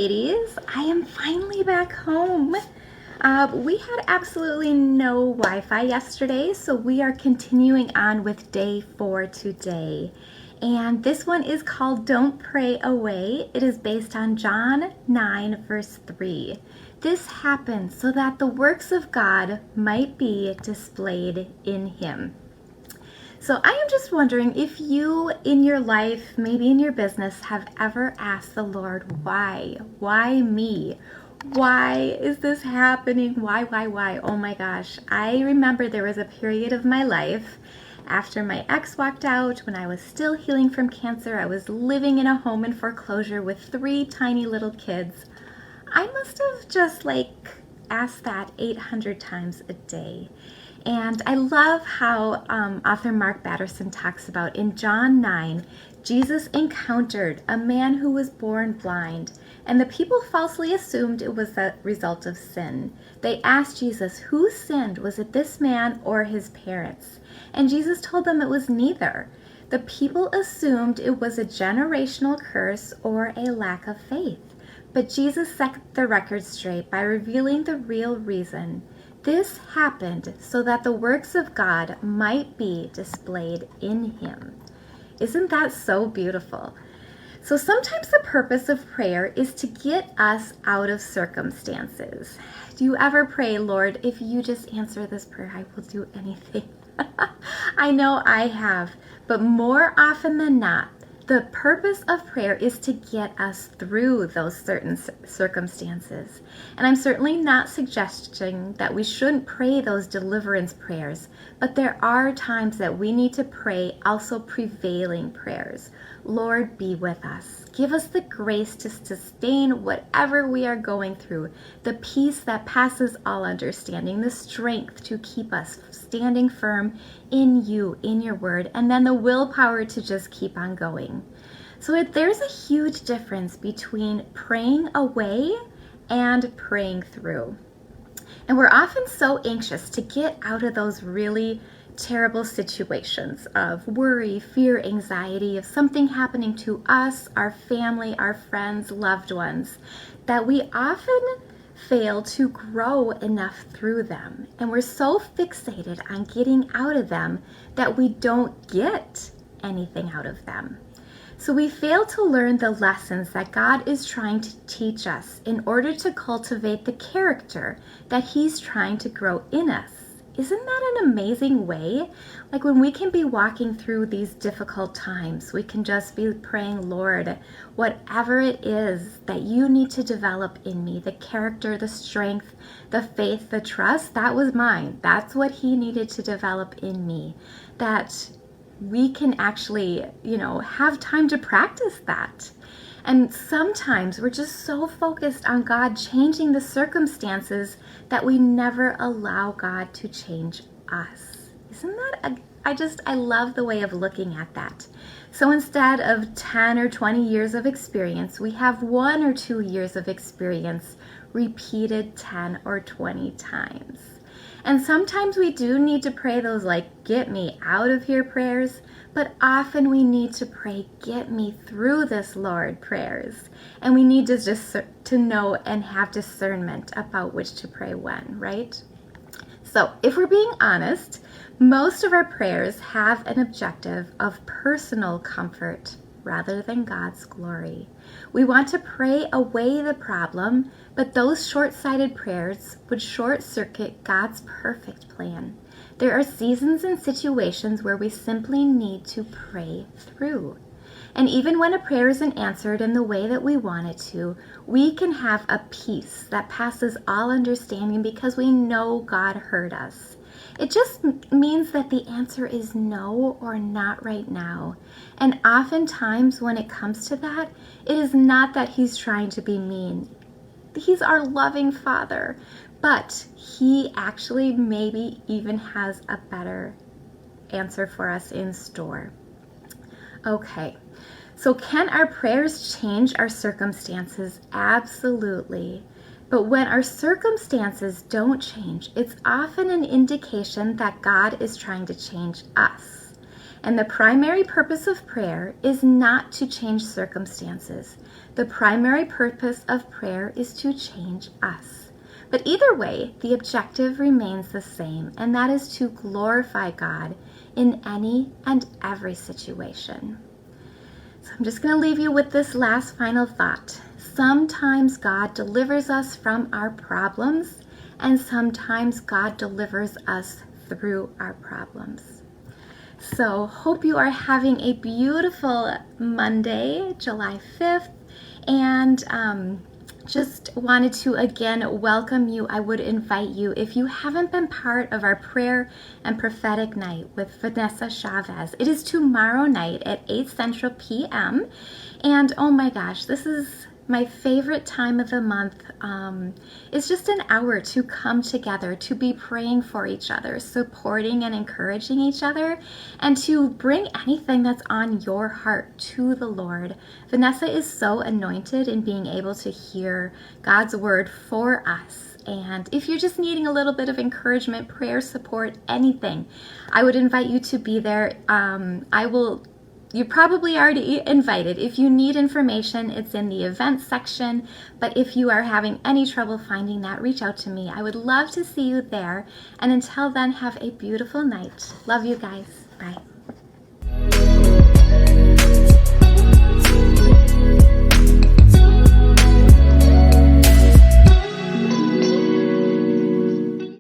ladies. I am finally back home. We had absolutely no Wi-Fi yesterday, so we are continuing on with day 4 today. And this one is called Don't Pray Away. It is based on John 9, verse 3. This happened so that the works of God might be displayed in him. So I am just wondering if you in your life, maybe in your business, have ever asked the Lord, why? Why me? Why is this happening? Why? Oh my gosh. I remember there was a period of my life after my ex walked out, when I was still healing from cancer. I was living in a home in foreclosure with 3 tiny little kids. I must have just asked that 800 times a day. And I love how author Mark Batterson talks about in John 9, Jesus encountered a man who was born blind, and the people falsely assumed it was the result of sin. They asked Jesus, who sinned? Was it this man or his parents? And Jesus told them it was neither. The people assumed it was a generational curse or a lack of faith. But Jesus set the record straight by revealing the real reason. This happened so that the works of God might be displayed in him. Isn't that so beautiful? So sometimes the purpose of prayer is to get us out of circumstances. Do you ever pray, Lord, if you just answer this prayer, I will do anything? I know I have, but more often than not, the purpose of prayer is to get us through those certain circumstances. And I'm certainly not suggesting that we shouldn't pray those deliverance prayers, but there are times that we need to pray also prevailing prayers. Lord, be with us. Give us the grace to sustain whatever we are going through, the peace that passes all understanding, the strength to keep us standing firm in you, in your word, and then the willpower to just keep on going. So there's a huge difference between praying away and praying through. And we're often so anxious to get out of those really terrible situations of worry, fear, anxiety, of something happening to us, our family, our friends, loved ones, that we often fail to grow enough through them. And we're so fixated on getting out of them that we don't get anything out of them. So we fail to learn the lessons that God is trying to teach us in order to cultivate the character that he's trying to grow in us. Isn't that an amazing way? Like when we can be walking through these difficult times, we can just be praying, Lord, whatever it is that you need to develop in me, the character, the strength, the faith, the trust, that was mine. That's what he needed to develop in me. That we can actually, have time to practice that. And sometimes we're just so focused on God changing the circumstances that we never allow God to change us. Isn't that I love the way of looking at that. So instead of 10 or 20 years of experience, we have 1 or 2 years of experience repeated 10 or 20 times. And sometimes we do need to pray those get me out of here prayers, but often we need to pray, get me through this, Lord, prayers. And we need to just to know and have discernment about which to pray when, right? So if we're being honest, most of our prayers have an objective of personal comfort rather than God's glory. We want to pray away the problem, but those short-sighted prayers would short-circuit God's perfect plan. There are seasons and situations where we simply need to pray through. And even when a prayer isn't answered in the way that we want it to, we can have a peace that passes all understanding because we know God heard us. It just means that the answer is no or not right now. And oftentimes when it comes to that, it is not that he's trying to be mean. He's our loving Father, but he actually maybe even has a better answer for us in store. Okay, so can our prayers change our circumstances? Absolutely. But when our circumstances don't change, it's often an indication that God is trying to change us. And the primary purpose of prayer is not to change circumstances. The primary purpose of prayer is to change us. But either way, the objective remains the same, and that is to glorify God in any and every situation. So I'm just going to leave you with this last final thought. Sometimes God delivers us from our problems, and sometimes God delivers us through our problems. So hope you are having a beautiful Monday, July 5th, and just wanted to again welcome you. I would invite you, if you haven't been part of our prayer and prophetic night with Vanessa Chavez, it is tomorrow night at 8 Central p.m. And oh my gosh, this is my favorite time of the month. It's just an hour to come together, to be praying for each other, supporting and encouraging each other, and to bring anything that's on your heart to the Lord. Vanessa is so anointed in being able to hear God's word for us. And if you're just needing a little bit of encouragement, prayer, support, anything, I would invite you to be there. You're probably already invited. If you need information, it's in the events section. But if you are having any trouble finding that, reach out to me. I would love to see you there. And until then, have a beautiful night. Love you guys. Bye.